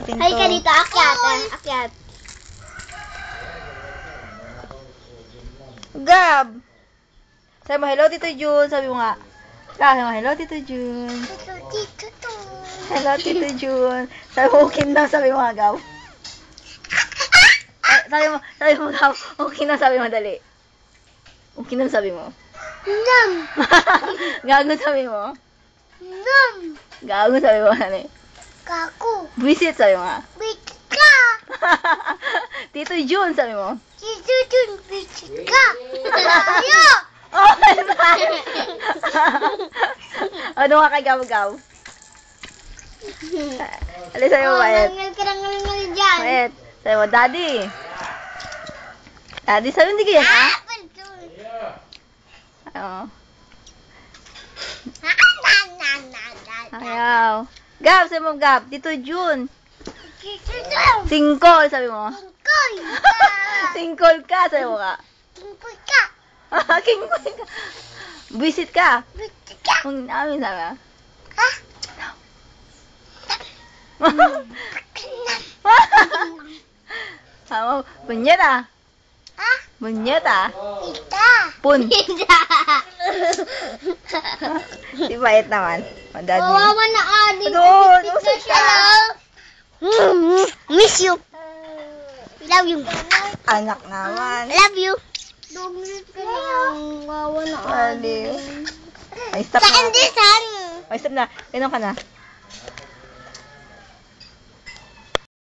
natin to. Hay ka dito, akyat. Akyat. Gab! Sabi mo, hello, Tito Jun. Sabi mo nga. Sabi mo, hello, Tito Jun. Hello, Tito Jun. Sabi mo, okay na. Sabi mo nga, Gab. Sabi mo, Gab. Okay na, sabi mo, dali. Okay na, sabi mo. Nam. Gago, sabi mo. Nam. Gago, sabi mo, dali. Kaku. Visit, sabi mo nga. Bisit ka. Tito Jun, sabi mo. Tito Jun, bisit ka. Ayo. Oh, bye! Ano ka kay Gaw-Gaw? Alis sa'yo, Wait. Ngal dyan. Wait. Sa'yo mo, Daddy. Daddy, sa'yo hindi ka yan, ha? Oo. Ayaw. Gab, sa'yo mo, Gab. Tito Jun. Singkol, sabi mo. Singkol ka, sabi mo ka. Singkol ka. Singkol ka. Visit ka. Bisit ka. Kung namin, sabi mo. Ha? Sama, bunyeta. Ha? Bunyeta. Ita. Pun. Ita. Di bait naman. O, Daddy. Kawawa na adik. Aduh, Bisit usap na siya. Miss you. Love you. Anak naman. Love you. Dumit ka na. Kawawa na Aliw. Ay, stop Saan na. din saan? Ay, stop na. Ganun ka na.